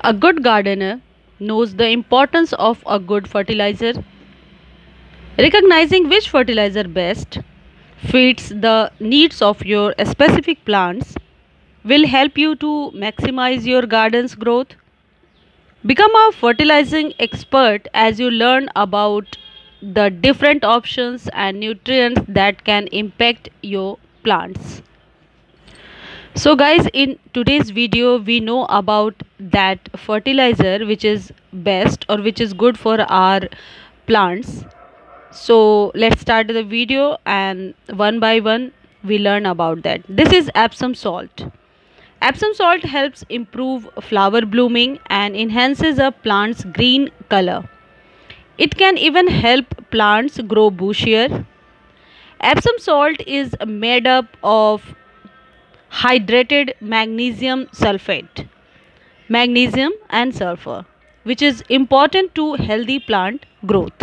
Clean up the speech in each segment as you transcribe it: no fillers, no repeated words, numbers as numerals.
A good gardener knows the importance of a good fertilizer. Recognizing which fertilizer best fits the needs of your specific plants will help you to maximize your garden's growth. Become a fertilizing expert as you learn about the different options and nutrients that can impact your plants. So guys, in today's video we know about that fertilizer which is best or which is good for our plants. So let's start the video and one by one we learn about that. This is Epsom salt. Epsom salt helps improve flower blooming and enhances a plant's green color. It can even help plants grow bushier. Epsom salt is made up of hydrated magnesium sulfate, magnesium and sulfur, which is important to healthy plant growth.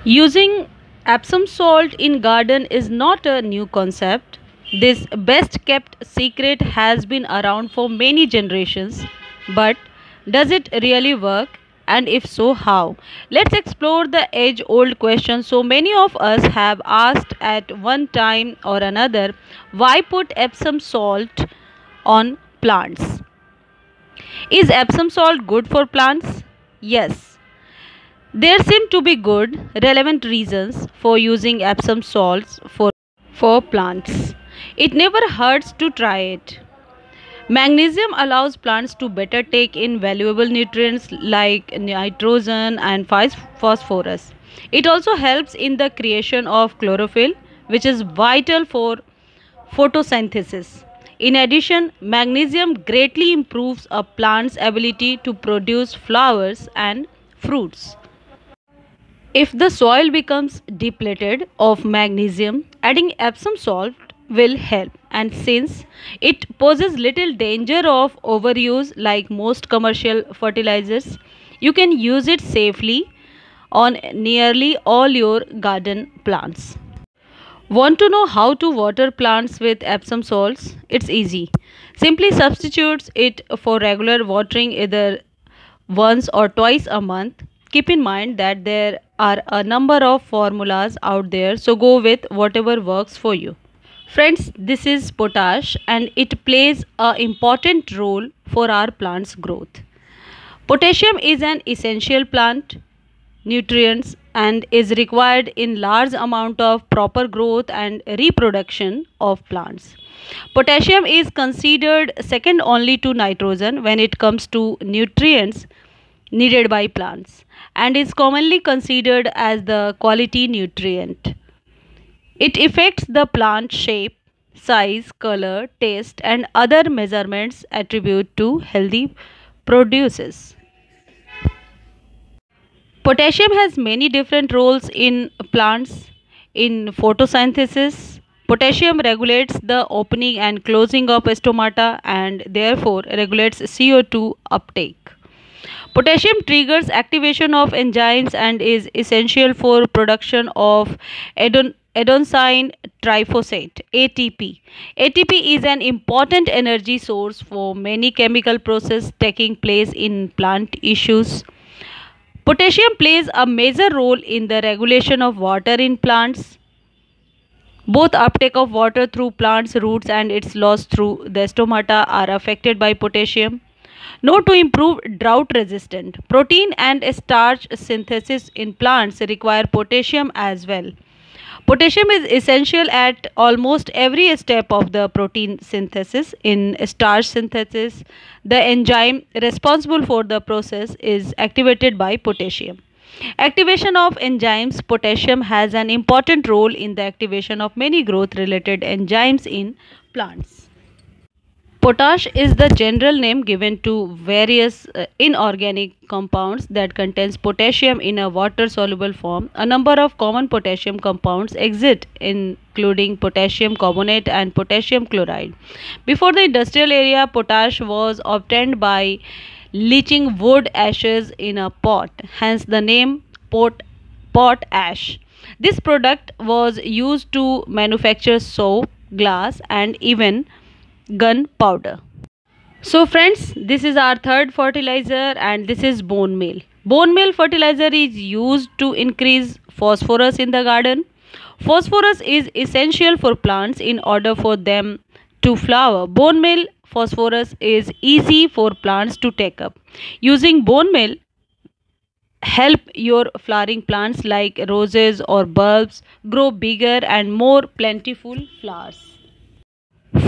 Using Epsom salt in garden is not a new concept. This best kept secret has been around for many generations, but does it really work? And if so, how? Let's explore the age old question so many of us have asked at one time or another: why put Epsom salt on plants? Is Epsom salt good for plants? Yes. There seem to be good, relevant reasons for using Epsom salts for plants. It never hurts to try it. Magnesium allows plants to better take in valuable nutrients like nitrogen and phosphorus. It also helps in the creation of chlorophyll, which is vital for photosynthesis. In addition, magnesium greatly improves a plant's ability to produce flowers and fruits. If the soil becomes depleted of magnesium, adding Epsom salt will help. And since it poses little danger of overuse like most commercial fertilizers, you can use it safely on nearly all your garden plants. Want to know how to water plants with Epsom salts? It's easy. Simply substitute it for regular watering either once or twice a month. Keep in mind that there are a number of formulas out there, so go with whatever works for you. Friends, this is potash and it plays an important role for our plant's growth. Potassium is an essential plant nutrients and is required in large amount of proper growth and reproduction of plants. Potassium is considered second only to nitrogen when it comes to nutrients needed by plants and is commonly considered as the quality nutrient. It affects the plant shape, size, color, taste and other measurements attribute to healthy produces. Potassium has many different roles in plants. In photosynthesis, potassium regulates the opening and closing of stomata and therefore regulates CO2 uptake. Potassium triggers activation of enzymes and is essential for production of adenosine triphosphate ATP. ATP is an important energy source for many chemical processes taking place in plant tissues. Potassium plays a major role in the regulation of water in plants. Both uptake of water through plants' roots and its loss through the stomata are affected by potassium. Note to improve drought resistant. Protein and starch synthesis in plants require potassium as well. Potassium is essential at almost every step of the protein synthesis. In starch synthesis, the enzyme responsible for the process is activated by potassium. Activation of enzymes. Potassium has an important role in the activation of many growth related enzymes in plants. Potash is the general name given to various inorganic compounds that contains potassium in a water soluble form. A number of common potassium compounds exist including potassium carbonate and potassium chloride. Before the industrial era, potash was obtained by leaching wood ashes in a pot, hence the name pot ash. This product was used to manufacture soap, glass and even gunpowder. So friends, this is our third fertilizer and this is bone meal. Bone meal fertilizer is used to increase phosphorus in the garden. Phosphorus is essential for plants in order for them to flower. Bone meal phosphorus is easy for plants to take up. Using bone meal help your flowering plants like roses or bulbs grow bigger and more plentiful flowers.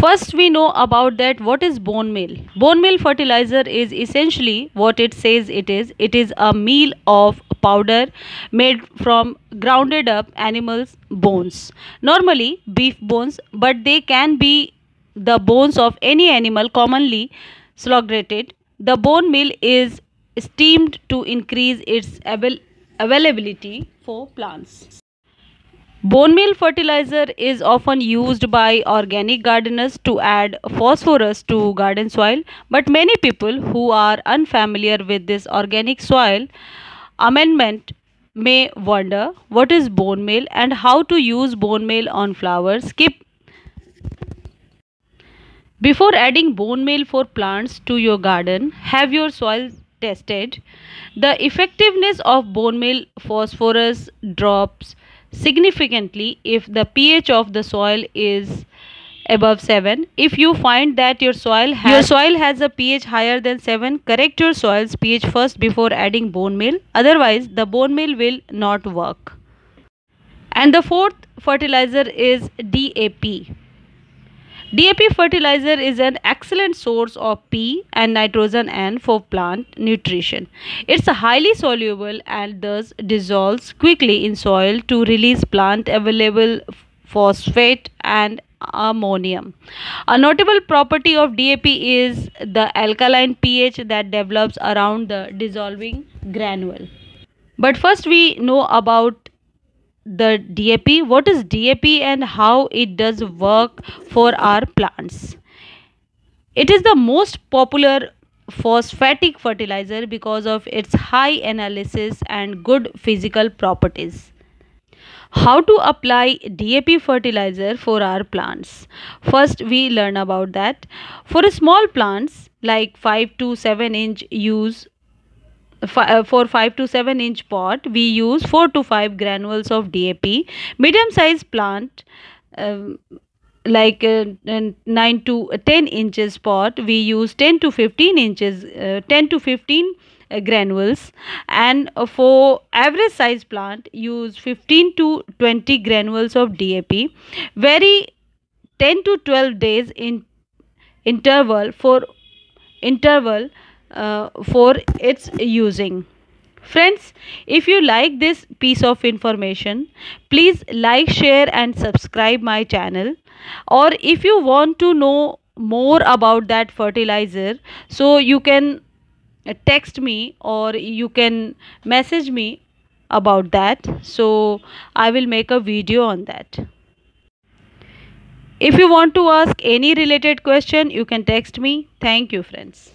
First, we know about that what is bone meal. Bone meal fertilizer is essentially what it says it is. It is a meal of powder made from grounded up animals' bones. Normally beef bones, but they can be the bones of any animal commonly slaughtered. The bone meal is steamed to increase its availability for plants. Bone meal fertilizer is often used by organic gardeners to add phosphorus to garden soil, but many people who are unfamiliar with this organic soil amendment may wonder what is bone meal and how to use bone meal on flowers. Before adding bone meal for plants to your garden, have your soil tested. The effectiveness of bone meal phosphorus drops significantly if the pH of the soil is above 7. If you find that your soil has a pH higher than 7, correct your soil's pH first before adding bone meal. Otherwise, the bone meal will not work. And the fourth fertilizer is DAP. DAP fertilizer is an excellent source of P and nitrogen N for plant nutrition. It's highly soluble and thus dissolves quickly in soil to release plant available phosphate and ammonium. A notable property of DAP is the alkaline pH that develops around the dissolving granule. But first we know about the DAP. What is DAP and how it does work for our plants? It is the most popular phosphatic fertilizer because of its high analysis and good physical properties. How to apply DAP fertilizer for our plants? First we learn about that. For small plants like 5 to 7 inch for 5 to 7 inch pot we use 4 to 5 granules of DAP. Medium size plant um, like 9 to 10 inches pot we use 10 to 15 granules, and for average size plant use 15 to 20 granules of DAP. Vary 10 to 12 days in interval for its using. Friends, if you like this piece of information, please like, share and subscribe my channel. Or if you want to know more about that fertilizer, so you can text me or you can message me about that. So I will make a video on that. If you want to ask any related question, you can text me. Thank you, friends.